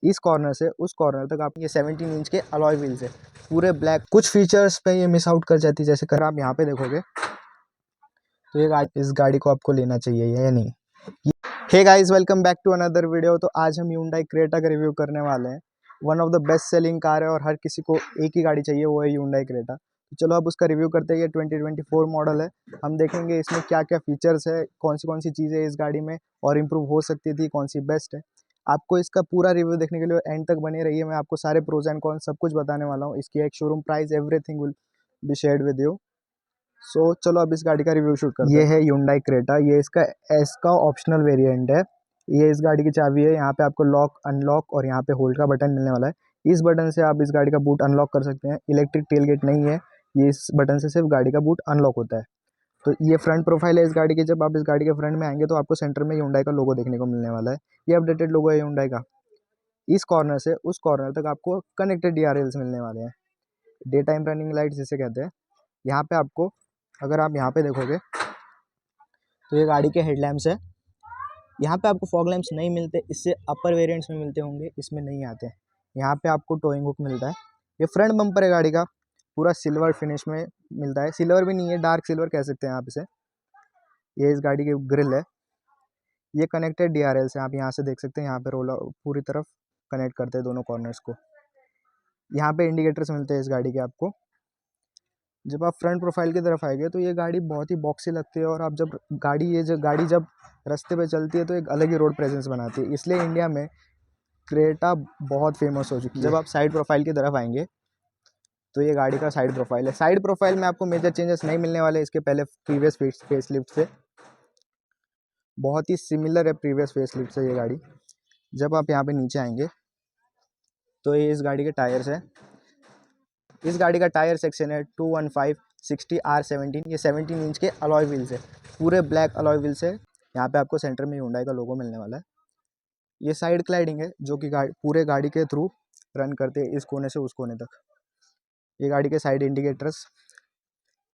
इस कॉर्नर से उस कॉर्नर तक आप ये 17 इंच के अलॉय व्हील्स है, पूरे ब्लैक। कुछ फीचर्स पे ये मिस आउट कर जाती है, जैसे कर आप यहाँ पे देखोगे तो ये इस गाड़ी को आपको लेना चाहिए या नहीं। Hey guys, welcome back to another video. तो आज हम Hyundai क्रेटा का रिव्यू करने वाले हैं। One of the best selling car है और हर किसी को एक ही गाड़ी चाहिए, वो है Hyundai क्रेटा। तो चलो अब उसका रिव्यू करते हैं। ये 2024 मॉडल है। हम देखेंगे इसमें क्या क्या फीचर्स है, कौन सी चीज़ें इस गाड़ी में और इम्प्रूव हो सकती थी, कौन सी बेस्ट है। आपको इसका पूरा रिव्यू देखने के लिए एंड तक बने रहिए। मैं आपको सारे प्रोज एंड कॉन्स सब कुछ बताने वाला हूँ। इसकी एक showroom price, everything will be shared with you. So चलो अब इस गाड़ी का रिव्यू शूट करते हैं। ये है Hyundai क्रेटा। ये इसका एस का ऑप्शनल वेरिएंट है। ये इस गाड़ी की चाबी है। यहाँ पे आपको लॉक, अनलॉक और यहाँ पे होल्ड का बटन मिलने वाला है। इस बटन से आप इस गाड़ी का बूट अनलॉक कर सकते हैं। इलेक्ट्रिक टेलगेट नहीं है, ये इस बटन से सिर्फ गाड़ी का बूट अनलॉक होता है। तो ये फ्रंट प्रोफाइल है इस गाड़ी की। जब आप इस गाड़ी के फ्रंट में आएंगे तो आपको सेंटर में Hyundai का लोगो देखने को मिलने वाला है। ये अपडेटेड लोगो है Hyundai का। इस कॉर्नर से उस कॉर्नर तक आपको कनेक्टेड DRLs मिलने वाले हैं, डे टाइम रनिंग लाइट्स जिसे कहते हैं। यहाँ पे आपको, अगर आप यहाँ पे देखोगे तो ये गाड़ी के हेडलैम्प्स है। यहाँ पे आपको फॉग लैंप्स नहीं मिलते, इससे अपर वेरिएंट्स में मिलते होंगे, इसमें नहीं आते। यहाँ पे आपको टोइंग हुक मिलता है। ये फ्रंट बम्पर है गाड़ी का, पूरा सिल्वर फिनिश में मिलता है। सिल्वर भी नहीं है, डार्क सिल्वर कह सकते हैं आप इसे। ये इस गाड़ी की ग्रिल है। ये कनेक्टेड DRLs है, आप यहाँ से देख सकते हैं। यहाँ पे रोल पूरी तरफ कनेक्ट करते हैं दोनों कॉर्नर्स को। यहाँ पे इंडिकेटर्स मिलते हैं इस गाड़ी के आपको। जब आप फ्रंट प्रोफाइल की तरफ आएंगे तो ये गाड़ी बहुत ही बॉक्सी लगती है, और आप जब गाड़ी जब रास्ते पे चलती है तो एक अलग ही रोड प्रेजेंस बनाती है। इसलिए इंडिया में क्रेटा बहुत फेमस हो चुकी है। जब आप साइड प्रोफाइल की तरफ आएंगे तो ये गाड़ी का साइड प्रोफाइल है। साइड प्रोफाइल में आपको मेजर चेंजेस नहीं मिलने वाले इसके पहले प्रीवियस फेसलिफ्ट से। बहुत ही सिमिलर है प्रीवियस फेसलिफ्ट से ये गाड़ी। जब आप यहाँ पे नीचे आएंगे तो ये इस गाड़ी के टायर्स है। इस गाड़ी का टायर सेक्शन है 215/60R17। ये 17 इंच के अलॉय व्हील्स है, पूरे ब्लैक अलॉय व्हील्स है। यहाँ पे आपको सेंटर में Hyundai का लोगो मिलने वाला है। ये साइड क्लाइडिंग है, जो कि पूरे गाड़ी के थ्रू रन करते हैं, इस कोने से उस कोने तक। ये गाड़ी के साइड इंडिकेटर्स,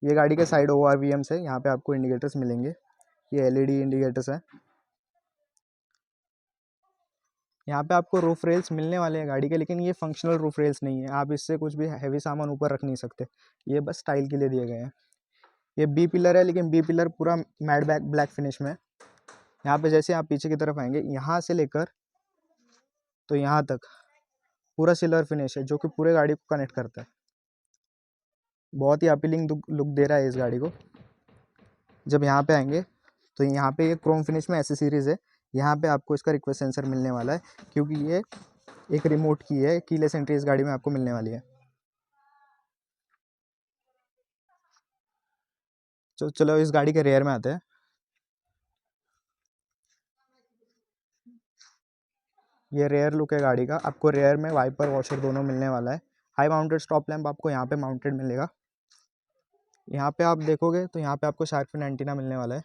ये गाड़ी के साइड ORVMs है। यहाँ पे आपको इंडिकेटर्स मिलेंगे। ये LED इंडिकेटर्स है। यहाँ पे आपको रूफ रेल्स मिलने वाले हैं गाड़ी के, लेकिन ये फंक्शनल रूफ रेल्स नहीं है। आप इससे कुछ भी हैवी सामान ऊपर रख नहीं सकते, ये बस स्टाइल के लिए दिए गए हैं। ये B पिलर है, लेकिन B पिलर पूरा मैट ब्लैक फिनिश में है। यहाँ पे जैसे आप पीछे की तरफ आएंगे, यहाँ से लेकर तो यहाँ तक पूरा सिल्वर फिनिश है, जो कि पूरे गाड़ी को कनेक्ट करता है। बहुत ही अपीलिंग लुक दे रहा है इस गाड़ी को। जब यहाँ पे आएंगे तो यहाँ पे ये क्रोम फिनिश में एसेसरीज है। यहाँ पे आपको इसका रिक्वेस्ट सेंसर मिलने वाला है, क्योंकि ये एक रिमोट की है। कीलेस एंट्री इस गाड़ी में आपको मिलने वाली है। चलो इस गाड़ी के रेयर में आते हैं। ये रेयर लुक है गाड़ी का। आपको रेयर में वाइपर वॉशर दोनों मिलने वाला है। हाई माउंटेड स्टॉप लैंप आपको यहाँ पे माउंटेड मिलेगा। यहाँ पे आप देखोगे तो यहाँ पे आपको शार्क फिन एंटीना मिलने वाला है।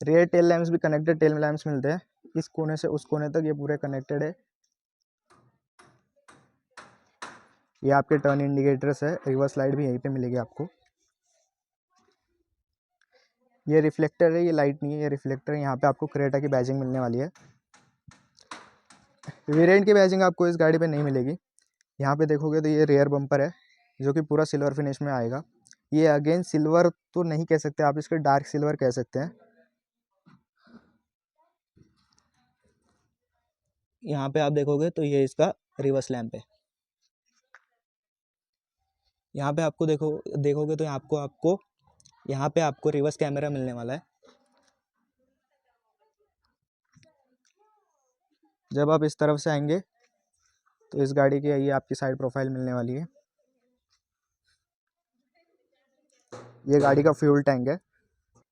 रेयर टेल लैंप्स भी कनेक्टेड टेल लैंप्स मिलते हैं, इस कोने से उस कोने तक ये पूरे कनेक्टेड है। ये आपके टर्न इंडिकेटर्स है। रिवर्स लाइट भी यहीं पे मिलेगी आपको। ये रिफ्लेक्टर है, ये लाइट नहीं है, ये रिफ्लेक्टर है। यहाँ पे आपको क्रेटा की बैजिंग मिलने वाली है। वेरिएंट की बैजिंग आपको इस गाड़ी पे नहीं मिलेगी। यहाँ पे देखोगे तो ये रेयर बम्पर है, जो कि पूरा सिल्वर फिनिश में आएगा। ये अगेन सिल्वर तो नहीं कह सकते आप, इसके डार्क सिल्वर कह सकते हैं। यहाँ पे आप देखोगे तो ये इसका रिवर्स लैंप है। यहाँ पे आपको देखोगे तो आपको यहाँ पे आपको रिवर्स कैमरा मिलने वाला है। जब आप इस तरफ से आएंगे तो इस गाड़ी की ये आपकी साइड प्रोफाइल मिलने वाली है। ये गाड़ी का फ्यूल टैंक है।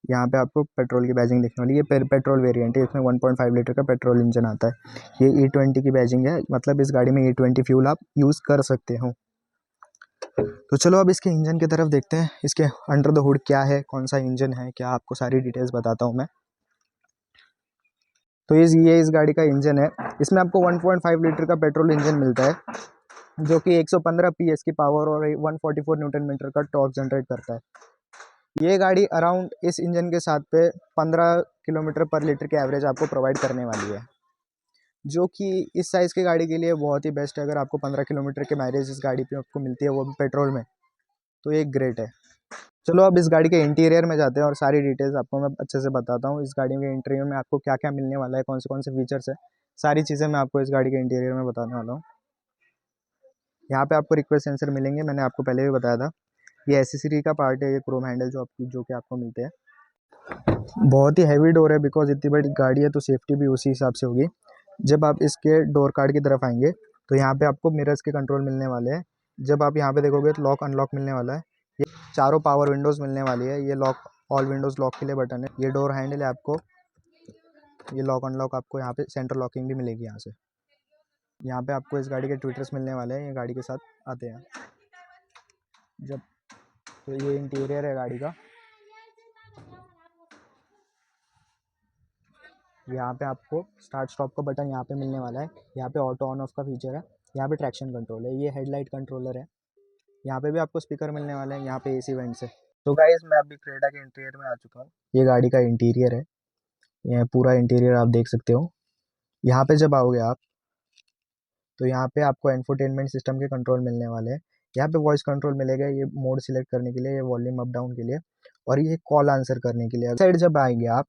यहाँ पे आपको पेट्रोल की बैजिंग दिखने वाली है। ये पेट्रोल वेरिएंट है, इसमें 1.5 लीटर का पेट्रोल इंजन आता है। ये E20 की बैजिंग है, मतलब इस गाड़ी में E20 फ्यूल आप यूज़ कर सकते हो। तो चलो अब इसके इंजन की तरफ देखते हैं। इसके अंडर द हुड क्या है, कौन सा इंजन है, क्या आपको सारी डिटेल्स बताता हूँ मैं। तो ये इस गाड़ी का इंजन है। इसमें आपको 1.5 लीटर का पेट्रोल इंजन मिलता है, जो कि 115 PS की पावर और 144 न्यूटन मीटर का टॉर्क जनरेट करता है। ये गाड़ी अराउंड इस इंजन के साथ पे 15 किलोमीटर पर लीटर के एवरेज आपको प्रोवाइड करने वाली है। जो कि इस साइज़ की गाड़ी के लिए बहुत ही बेस्ट है। अगर आपको 15 किलोमीटर की माइलेज इस गाड़ी पे आपको मिलती है, वो भी पेट्रोल में, तो ये ग्रेट है। चलो अब इस गाड़ी के इंटीरियर में जाते हैं और सारी डिटेल्स आपको मैं अच्छे से बताता हूँ। इस गाड़ी के इंटीरियर में आपको क्या क्या मिलने वाला है, कौन से फीचर्स है, सारी चीज़ें मैं आपको इस गाड़ी के इंटीरियर में बताने वाला हूँ। यहाँ पे आपको रिक्वेस्ट सेंसर मिलेंगे, मैंने आपको पहले भी बताया था। ये एसेसरी का पार्ट है, ये क्रोम हैंडल जो कि आपको मिलते हैं। बहुत ही हैवी डोर है, बिकॉज इतनी बड़ी गाड़ी है तो सेफ्टी भी उसी हिसाब से होगी। जब आप इसके डोर कार्ड की तरफ आएंगे तो यहाँ पे आपको मिरर्स के कंट्रोल मिलने वाले हैं। जब आप यहाँ पे देखोगे तो लॉक अनलॉक मिलने वाला है। ये चारों पावर विंडोज़ मिलने वाली है। ये लॉक ऑल विंडोज़ लॉक के लिए बटन है। ये डोर हैंडल है आपको। ये लॉक अनलॉक आपको यहाँ पे सेंटर लॉकिंग भी मिलेगी यहाँ से। यहाँ पे आपको इस गाड़ी के ट्विटर्स मिलने वाले हैं, ये गाड़ी के साथ आते हैं। जब तो ये इंटीरियर है गाड़ी का। यहाँ पे आपको स्टार्ट स्टॉप का बटन यहाँ पे मिलने वाला है। यहाँ पे ऑटो ऑन ऑफ का फीचर है। यहाँ पे ट्रैक्शन कंट्रोल है। ये हेडलाइट कंट्रोलर है। यहाँ पे भी आपको स्पीकर मिलने वाले हैं। यहाँ पे एसी वेंट्स है। तो गाइस मैं अभी क्रेटा के इंटीरियर में आ चुका हूँ। ये गाड़ी का इंटीरियर है। ये पूरा इंटीरियर आप देख सकते हो। यहाँ पे जब आओगे आप तो यहाँ पे आपको इंफोटेनमेंट सिस्टम के कंट्रोल मिलने वाले हैं। यहाँ पे वॉइस कंट्रोल मिलेगा, ये मोड सिलेक्ट करने के लिए, ये वॉल्यूम अप डाउन के लिए, और ये कॉल आंसर करने के लिए। साइड जब आएंगे आप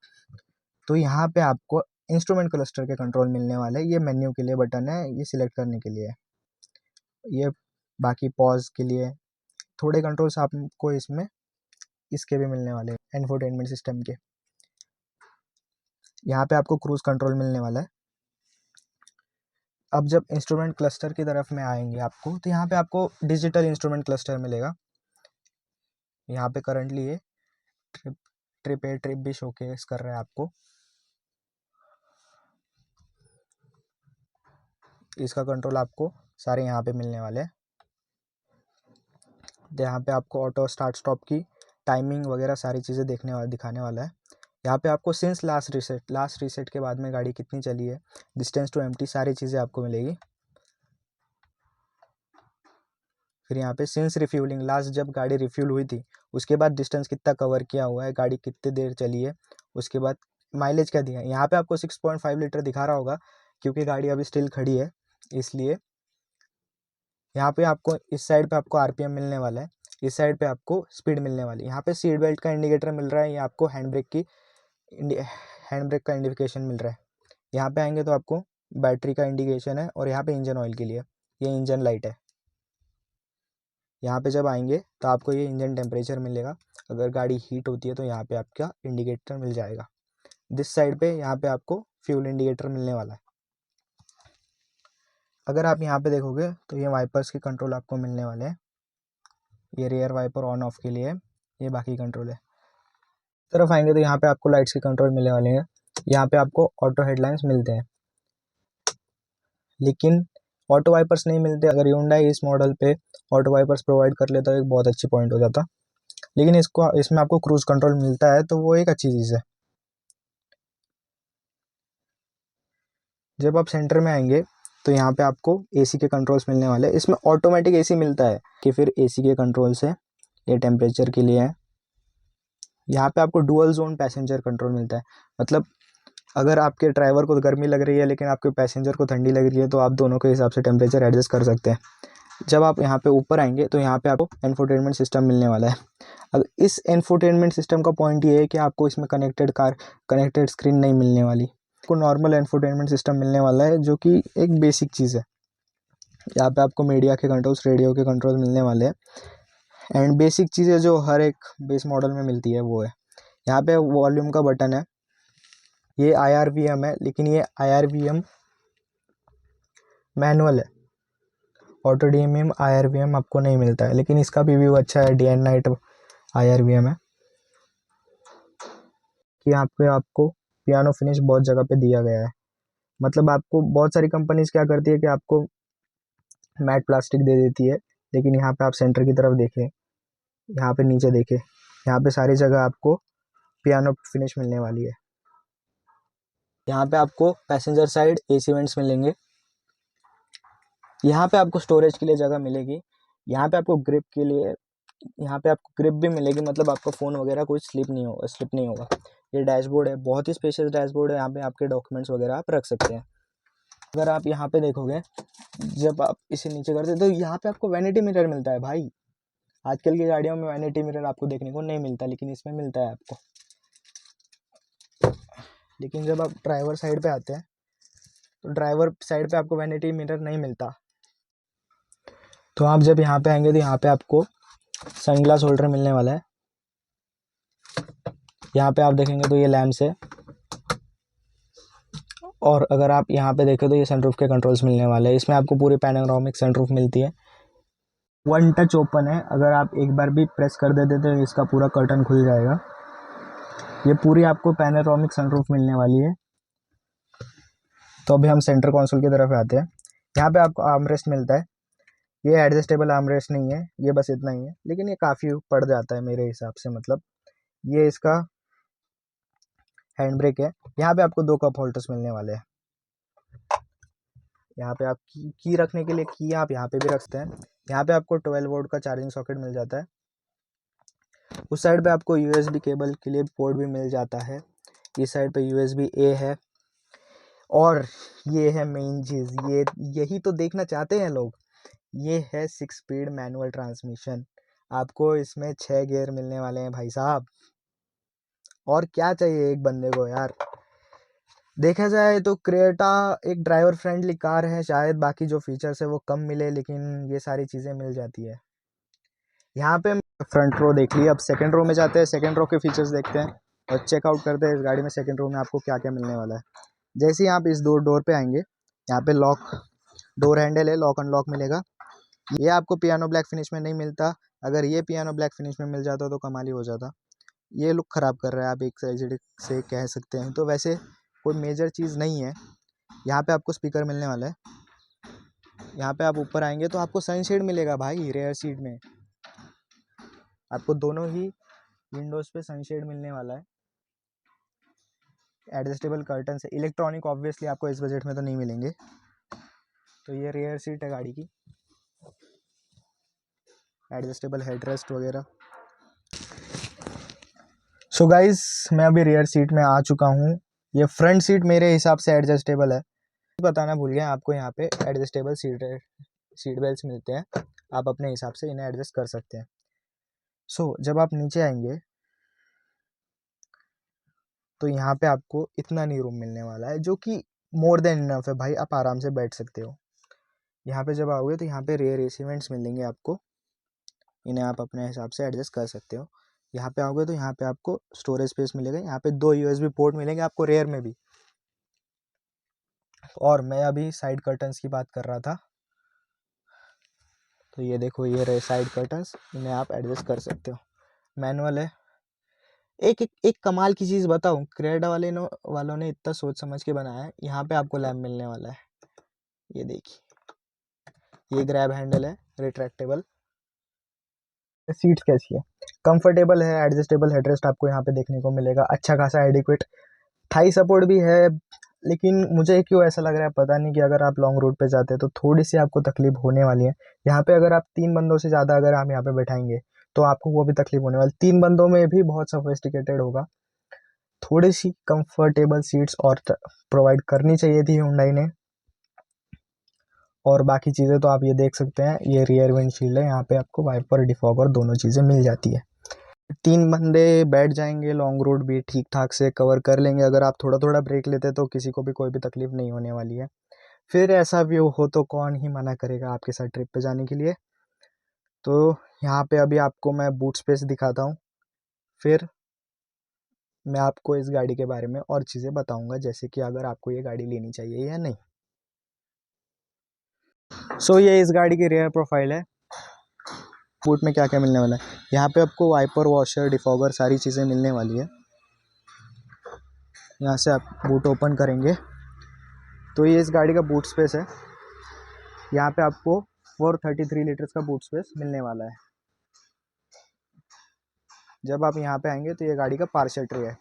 तो यहाँ पे आपको इंस्ट्रूमेंट क्लस्टर के कंट्रोल मिलने वाले हैं। ये मेन्यू के लिए बटन है, ये सिलेक्ट करने के लिए। ये बाकी पॉज के लिए थोड़े कंट्रोल्स आपको इसमें इसके भी मिलने वाले हैं, इंफोटेनमेंट सिस्टम के। यहाँ पे आपको क्रूज कंट्रोल मिलने वाला है। अब जब इंस्ट्रूमेंट क्लस्टर की तरफ में आएंगे आपको तो यहाँ पे आपको डिजिटल इंस्ट्रूमेंट क्लस्टर मिलेगा। यहाँ पे करंटली ये ट्रिप भी शोकेस कर रहा है आपको। इसका कंट्रोल आपको सारे यहाँ पे मिलने वाले हैं। यहाँ पे आपको ऑटो स्टार्ट स्टॉप की टाइमिंग वगैरह सारी चीज़ें दिखाने वाला है। यहाँ पे आपको सिंस लास्ट रीसेट के बाद में गाड़ी कितनी चली है, डिस्टेंस टू एम्प्टी, सारी चीज़ें आपको मिलेगी। फिर यहाँ पे सिंस रिफ्यूलिंग, लास्ट जब गाड़ी रिफ्यूल हुई थी उसके बाद डिस्टेंस कितना कवर किया हुआ है, गाड़ी कितनी देर चली है, उसके बाद माइलेज क्या दिया है। यहाँ पे आपको 6.5 लीटर दिखा रहा होगा क्योंकि गाड़ी अभी स्टिल खड़ी है, इसलिए। यहाँ पे आपको इस साइड पे आपको आरपीएम मिलने वाला है, इस साइड पे आपको स्पीड मिलने वाली है। यहाँ पे सीट बेल्ट का इंडिकेटर मिल रहा है, ये आपको हैंड ब्रेक का इंडिकेशन मिल रहा है। यहाँ पे आएंगे तो आपको बैटरी का इंडिकेशन है, और यहाँ पे इंजन ऑयल के लिए ये इंजन लाइट है। यहाँ पे जब आएंगे तो आपको ये इंजन टेम्परेचर मिलेगा। अगर गाड़ी हीट होती है तो यहाँ पे आपका इंडिकेटर मिल जाएगा। दिस साइड पे यहाँ पे आपको फ्यूल इंडिकेटर मिलने वाला है। अगर आप यहाँ पे देखोगे तो ये वाइपर्स के कंट्रोल आपको मिलने वाले हैं। ये रियर वाइपर ऑन ऑफ के लिए, ये बाकी कंट्रोल है। तरफ आएंगे तो यहाँ पे आपको लाइट्स के कंट्रोल मिलने वाले हैं। यहाँ पे आपको ऑटो हेडलाइंस मिलते हैं, लेकिन ऑटो वाइपर्स नहीं मिलते। अगर Hyundai इस मॉडल पे ऑटो वाइपर्स प्रोवाइड कर लेता तो एक बहुत अच्छी पॉइंट हो जाता, लेकिन इसमें आपको क्रूज कंट्रोल मिलता है, तो वो एक अच्छी चीज़ है। जब आप सेंटर में आएंगे तो यहाँ पे आपको एसी के कंट्रोल्स मिलने वाले हैं। इसमें ऑटोमेटिक एसी मिलता है कि फिर एसी के कंट्रोल्स है, ये टेम्परेचर के लिए है। यहाँ पे आपको डुअल जोन पैसेंजर कंट्रोल मिलता है, मतलब अगर आपके ड्राइवर को गर्मी लग रही है लेकिन आपके पैसेंजर को ठंडी लग रही है तो आप दोनों के हिसाब से टेम्परेचर एडजस्ट कर सकते हैं। जब आप यहाँ पे ऊपर आएंगे तो यहाँ पे आपको इंफोटेनमेंट सिस्टम मिलने वाला है। अब इस इंफोटेनमेंट सिस्टम का पॉइंट ये है कि आपको इसमें कनेक्टेड स्क्रीन नहीं मिलने वाली। आपको नॉर्मल इंफोटेनमेंट सिस्टम मिलने वाला है, जो कि एक बेसिक चीज़ है। यहाँ पे आपको मीडिया के कंट्रोल्स, रेडियो के कंट्रोल मिलने वाले हैं, एंड बेसिक चीज़ें जो हर एक बेस मॉडल में मिलती है वो है। यहाँ पे वॉल्यूम का बटन है, ये IRVM है, लेकिन ये IRVM मैनुअल है। ऑटो DMM IRVM आपको नहीं मिलता है, लेकिन इसका प्रीव्यू अच्छा है, डे एंड नाइट IRVM है। कि आपको पियानो फिनिश बहुत जगह पे दिया गया है, मतलब आपको बहुत सारी कंपनीज क्या करती है कि आपको मैट प्लास्टिक दे देती है, लेकिन यहाँ पे आप सेंटर की तरफ देखें, यहाँ पे नीचे देखें, यहाँ पे सारी जगह आपको पियानो फिनिश मिलने वाली है। यहाँ पे आपको पैसेंजर साइड AC वेंट्स मिलेंगे। यहाँ पे आपको स्टोरेज के लिए जगह मिलेगी। यहाँ पे आपको ग्रिप के लिए, यहाँ पे आपको ग्रिप भी मिलेगी, मतलब आपका फ़ोन वगैरह कुछ स्लिप नहीं होगा। ये डैशबोर्ड है, बहुत ही स्पेशियस डैशबोर्ड है। यहाँ पे आपके डॉक्यूमेंट्स वगैरह आप रख सकते हैं। अगर आप यहाँ पे देखोगे, जब आप इसे नीचे करते तो यहाँ पे आपको वैनिटी मिरर मिलता है भाई। आजकल की गाड़ियों में वैनिटी मिरर आपको देखने को नहीं मिलता, लेकिन इसमें मिलता है आपको। लेकिन जब आप ड्राइवर साइड पे आते हैं तो ड्राइवर साइड पे आपको वैनिटी मिरर नहीं मिलता। तो आप जब यहाँ पे आएंगे तो यहाँ पे आपको सनग्लास होल्डर मिलने वाला है। यहाँ पे आप देखेंगे तो ये लैम्प्स है, और अगर आप यहाँ पे देखें तो ये सनरूफ के कंट्रोल्स मिलने वाले हैं। इसमें आपको पूरी पैनोरामिक सनरूफ मिलती है। वन टच ओपन है, अगर आप एक बार भी प्रेस कर देते तो इसका पूरा कर्टन खुल जाएगा। ये पूरी आपको पैनोरामिक सनरूफ मिलने वाली है। तो अभी हम सेंटर कंसोल की तरफ आते हैं। यहाँ पे आपको आर्मरेस्ट मिलता है। ये एडजस्टेबल आर्मरेस्ट नहीं है, ये बस इतना ही है, लेकिन ये काफ़ी पड़ जाता है मेरे हिसाब से। मतलब ये इसका हैंड ब्रेक है। यहाँ पे आपको 2 कप होल्डर्स मिलने वाले हैं। यहाँ पे आप की रखने के लिए की आप यहाँ पे भी रख सकते हैं। यहाँ पे आपको 12 वोल्ट का चार्जिंग सॉकेट मिल जाता है। उस साइड पे आपको यूएसबी केबल के लिए पोर्ट भी मिल जाता है। इस साइड पे यूएसबी ए है। और ये है मेन चीज़, ये यही तो देखना चाहते हैं लोग। ये है 6 स्पीड मैनुअल ट्रांसमिशन। आपको इसमें 6 गियर मिलने वाले हैं भाई साहब। और क्या चाहिए एक बंदे को यार। देखा जाए तो क्रेटा एक ड्राइवर फ्रेंडली कार है। शायद बाकी जो फीचर्स है वो कम मिले, लेकिन ये सारी चीज़ें मिल जाती है। यहाँ पे फ्रंट रो देख लिया, अब सेकंड रो में जाते हैं। सेकंड रो के फीचर्स देखते हैं और चेकआउट करते हैं इस गाड़ी में सेकंड रो में आपको क्या क्या मिलने वाला है। जैसे ही आप इस डोर पे आएंगे, यहाँ पे लॉक डोर हैंडल है, लॉक अनलॉक मिलेगा। ये आपको पियानो ब्लैक फिनिश में नहीं मिलता। अगर ये पियानो ब्लैक फिनिश में मिल जाता तो कमाल ही हो जाता। ये लुक ख़राब कर रहा है, आप एक साइड से कह सकते हैं। तो वैसे कोई मेजर चीज़ नहीं है। यहाँ पे आपको स्पीकर मिलने वाला है। यहाँ पे आप ऊपर आएंगे तो आपको सनशेड मिलेगा भाई। रेयर सीट में आपको दोनों ही विंडोज़ पे सनशेड मिलने वाला है। एडजस्टेबल कर्टन से इलेक्ट्रॉनिक ऑब्वियसली आपको इस बजट में तो नहीं मिलेंगे। तो ये रेयर सीट है गाड़ी की, एडजस्टेबल हेडरेस्ट वगैरह। सो गाइस, मैं अभी रेयर सीट में आ चुका हूँ। ये फ्रंट सीट मेरे हिसाब से एडजस्टेबल है। बताना भूल गया, आपको यहाँ पे एडजस्टेबल सीट बेल्ट मिलते हैं। आप अपने हिसाब से इन्हें एडजस्ट कर सकते हैं। सो जब आप नीचे आएंगे तो यहाँ पे आपको इतना नहीं रूम मिलने वाला है, जो कि मोर देन इनफ है भाई। आप आराम से बैठ सकते हो। यहाँ पे जब आओगे तो यहाँ पे रेयर एसी वेंट्स मिलेंगे आपको। इन्हें आप अपने हिसाब से एडजस्ट कर सकते हो। यहाँ पे आओगे तो यहाँ पे आपको स्टोरेज स्पेस मिलेगा। यहाँ पे 2 यूएसबी पोर्ट मिलेंगे आपको रेयर में भी। और मैं अभी साइड कर्टन्स की बात कर रहा था। तो ये देखो, ये रहे साइड कर्टन्स। इन्हें आप एडजस्ट कर सकते हो। मैनुअल है। एक कमाल की चीज़ बताऊँ, क्रेडा वालों ने इतना सोच समझ के बनाया है। यहाँ पे आपको लैम्प मिलने वाला है। ये देखिए, ये ग्रैब हैंडल है रिट्रैक्टेबल। सीट्स कैसी है? कंफर्टेबल है। एडजस्टेबल हेडरेस्ट आपको यहाँ पे देखने को मिलेगा। अच्छा खासा एडिक्वेट थाई सपोर्ट भी है। लेकिन मुझे क्यों ऐसा लग रहा है पता नहीं, कि अगर आप लॉन्ग रूट पे जाते हैं तो थोड़ी सी आपको तकलीफ होने वाली है। यहाँ पे अगर आप 3 बंदों से ज़्यादा अगर हम यहाँ पे बैठाएंगे तो आपको वो भी तकलीफ होने वाली। 3 बंदों में भी बहुत सोफिस्टिकेटेड होगा। थोड़ी सी कंफर्टेबल सीट्स और प्रोवाइड करनी चाहिए थी हुंडई ने। और बाकी चीज़ें तो आप ये देख सकते हैं। ये रियर विंडशील्ड है। यहाँ पे आपको वाइपर डिफॉगर दोनों चीज़ें मिल जाती है। 3 बंदे बैठ जाएंगे, लॉन्ग रूट भी ठीक ठाक से कवर कर लेंगे। अगर आप थोड़ा थोड़ा ब्रेक लेते तो किसी को भी कोई भी तकलीफ नहीं होने वाली है। फिर ऐसा व्यू हो तो कौन ही मना करेगा आपके साथ ट्रिप पे जाने के लिए। तो यहाँ पे अभी आपको मैं बूट स्पेस दिखाता हूँ। फिर मैं आपको इस गाड़ी के बारे में और चीज़ें बताऊँगा, जैसे कि अगर आपको ये गाड़ी लेनी चाहिए या नहीं। सो ये इस गाड़ी की रेयर प्रोफाइल है। बूट में क्या क्या मिलने वाला है, यहाँ पे आपको वाइपर, वॉशर, डिफॉगर सारी चीज़ें मिलने वाली है। यहाँ से आप बूट ओपन करेंगे तो ये इस गाड़ी का बूट स्पेस है। यहाँ पे आपको 433 लीटर्स का बूट स्पेस मिलने वाला है। जब आप यहाँ पे आएंगे तो ये गाड़ी का पार्सल ट्रे है।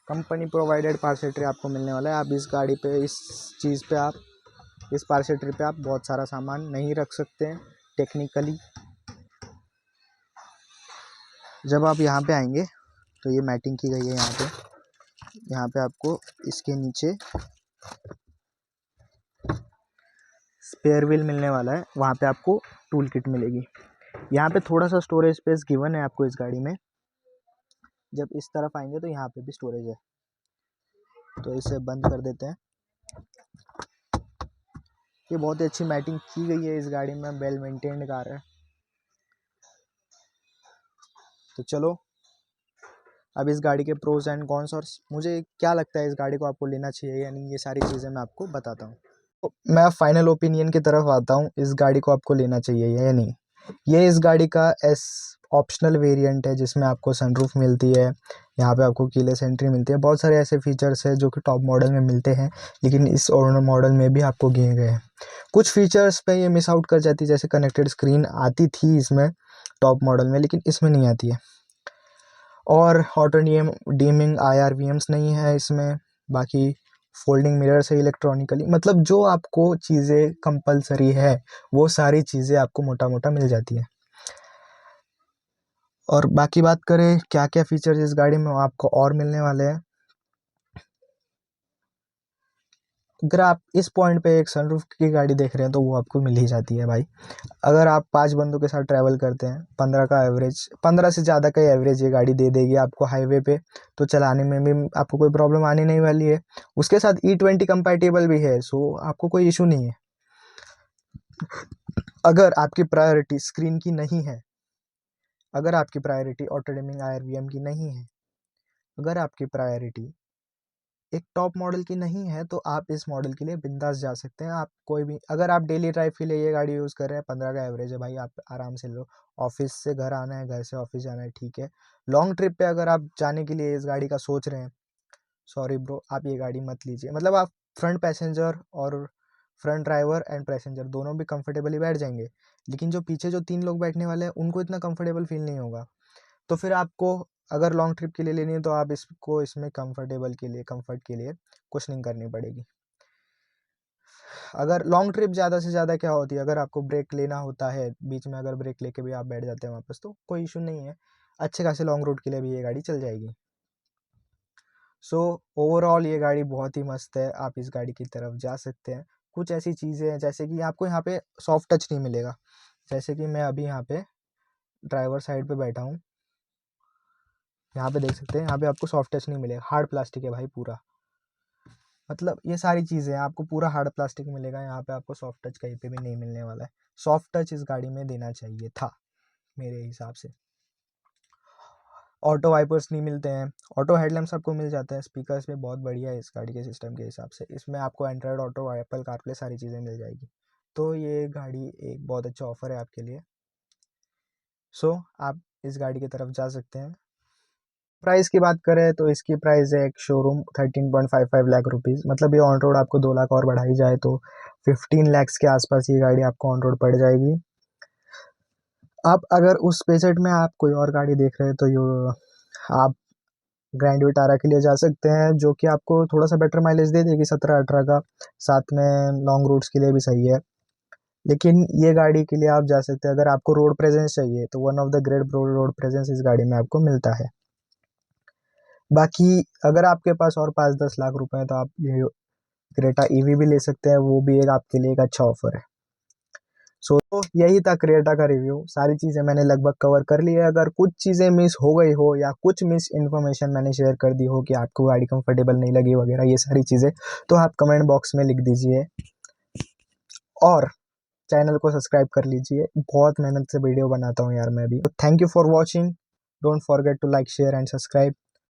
कंपनी प्रोवाइडेड पार्सल ट्रे आपको मिलने वाला है। आप इस गाड़ी पे, इस चीज़ पे, आप इस पार्सल ट्रे पे आप बहुत सारा सामान नहीं रख सकते हैं टेक्निकली। जब आप यहाँ पे आएंगे तो ये मैटिंग की गई है यहाँ पे। यहाँ पे आपको इसके नीचे स्पेयर व्हील मिलने वाला है, वहाँ पे आपको टूल किट मिलेगी। यहाँ पे थोड़ा सा स्टोरेज स्पेस गिवन है आपको इस गाड़ी में। जब इस तरफ आएंगे तो यहाँ पे भी स्टोरेज है, तो इसे बंद कर देते हैं। ये बहुत ही अच्छी मैटिंग की गई है इस गाड़ी में, वेल मेंटेन्ड कार है। तो चलो अब इस गाड़ी के प्रोज एंड कॉन्स और मुझे क्या लगता है इस गाड़ी को आपको लेना चाहिए या नहीं, ये सारी चीज़ें मैं आपको बताता हूँ। तो मैं फाइनल ओपिनियन की तरफ आता हूँ, इस गाड़ी को आपको लेना चाहिए या नहीं। ये इस गाड़ी का ऑप्शनल वेरिएंट है जिसमें आपको सनरूफ मिलती है, यहाँ पे आपको कीलेस एंट्री मिलती है, बहुत सारे ऐसे फीचर्स हैं जो कि टॉप मॉडल में मिलते हैं लेकिन इस मॉडल में भी आपको दिए गए हैं। कुछ फीचर्स पे ये मिस आउट कर जाती है, जैसे कनेक्टेड स्क्रीन आती थी इसमें टॉप मॉडल में लेकिन इसमें नहीं आती है, और ऑटो डीमिंग IRVMs नहीं है इसमें। बाकी फोल्डिंग मिरर से इलेक्ट्रॉनिकली, मतलब जो आपको चीज़ें कंपलसरी है वो सारी चीज़ें आपको मोटा मोटा मिल जाती है। और बाकी बात करें क्या क्या फीचर्स इस गाड़ी में आपको और मिलने वाले हैं, अगर आप इस पॉइंट पे एक सनरूफ की गाड़ी देख रहे हैं तो वो आपको मिल ही जाती है भाई। अगर आप 5 बंदों के साथ ट्रैवल करते हैं, 15 का एवरेज, 15 से ज़्यादा का एवरेज ये गाड़ी दे देगी आपको हाईवे पे, तो चलाने में भी आपको कोई प्रॉब्लम आने नहीं वाली है। उसके साथ E20 कंपैटिबल भी है, सो आपको कोई इशू नहीं है। अगर आपकी प्रायोरिटी स्क्रीन की नहीं है, अगर आपकी प्रायोरिटी ऑटो डिमिंग IRVM की नहीं है, अगर आपकी प्रायोरिटी एक टॉप मॉडल की नहीं है, तो आप इस मॉडल के लिए बिंदास जा सकते हैं। आप कोई भी, अगर आप डेली ड्राइव के लिए ये गाड़ी यूज़ कर रहे हैं, 15 का एवरेज है भाई, आप आराम से लो। ऑफिस से घर आना है, घर से ऑफिस जाना है, ठीक है। लॉन्ग ट्रिप पे अगर आप जाने के लिए इस गाड़ी का सोच रहे हैं, सॉरी ब्रो, आप ये गाड़ी मत लीजिए। मतलब आप फ्रंट पैसेंजर और फ्रंट ड्राइवर एंड पैसेंजर दोनों भी कंफर्टेबली बैठ जाएंगे, लेकिन जो पीछे जो 3 लोग बैठने वाले हैं उनको इतना कंफर्टेबल फील नहीं होगा। तो फिर आपको अगर लॉन्ग ट्रिप के लिए लेनी है तो आप इसको इसमें कंफर्ट के लिए कुछ नहीं करनी पड़ेगी। अगर लॉन्ग ट्रिप ज़्यादा से ज़्यादा क्या होती है, अगर आपको ब्रेक लेना होता है बीच में, अगर ब्रेक लेके भी आप बैठ जाते हैं वापस, तो कोई इशू नहीं है। अच्छे खासे लॉन्ग रूट के लिए भी ये गाड़ी चल जाएगी। सो ओवरऑल ये गाड़ी बहुत ही मस्त है, आप इस गाड़ी की तरफ जा सकते हैं। कुछ ऐसी चीज़ें हैं जैसे कि आपको यहाँ पे सॉफ्ट टच नहीं मिलेगा, जैसे कि मैं अभी यहाँ पे ड्राइवर साइड पे बैठा हूँ, यहाँ पे देख सकते हैं, यहाँ पे आपको सॉफ्ट टच नहीं मिलेगा, हार्ड प्लास्टिक है भाई पूरा। मतलब ये सारी चीज़ें आपको पूरा हार्ड प्लास्टिक मिलेगा, यहाँ पे आपको सॉफ्ट टच कहीं पे भी नहीं मिलने वाला है। सॉफ्ट टच इस गाड़ी में देना चाहिए था मेरे हिसाब से। ऑटो वाइपर्स नहीं मिलते हैं, ऑटो हेडलैम्प्स आपको मिल जाते हैं। स्पीकर्स भी बहुत बढ़िया है इस गाड़ी के सिस्टम के हिसाब से, इसमें आपको एंड्रॉयड ऑटो, एप्पल कारप्ले सारी चीज़ें मिल जाएगी। तो ये गाड़ी एक बहुत अच्छा ऑफर है आपके लिए। सो आप इस गाड़ी की तरफ जा सकते हैं। प्राइस की बात करें तो इसकी प्राइस है एक शोरूम 13.55 लाख रुपीज़, मतलब ये ऑन रोड आपको 2 लाख और बढ़ाई जाए तो 15 लैक्स के आसपास ये गाड़ी आपको ऑन रोड पड़ जाएगी। आप अगर उस बजट में आप कोई और गाड़ी देख रहे हैं तो आप ग्रैंड विटारा के लिए जा सकते हैं, जो कि आपको थोड़ा सा बेटर माइलेज दे देगी 17-18 का, साथ में लॉन्ग रूट्स के लिए भी सही है। लेकिन ये गाड़ी के लिए आप जा सकते हैं, अगर आपको रोड प्रेजेंस चाहिए तो one of the great road presence इस गाड़ी में आपको मिलता है। बाकी अगर आपके पास और 5-10 लाख रुपए हैं तो आप ये क्रेटा ईवी भी ले सकते हैं, वो भी एक आपके लिए एक अच्छा ऑफर है। सो तो यही था क्रेटा का रिव्यू, सारी चीज़ें मैंने लगभग कवर कर ली है। अगर कुछ चीज़ें मिस हो गई हो या कुछ मिस इन्फॉर्मेशन मैंने शेयर कर दी हो कि आपको गाड़ी कंफर्टेबल नहीं लगी वगैरह ये सारी चीज़ें, तो आप कमेंट बॉक्स में लिख दीजिए और चैनल को सब्सक्राइब कर लीजिए। बहुत मेहनत से वीडियो बनाता हूँ यार मैं भी। Thank you for watching, don't forget to like share and subscribe.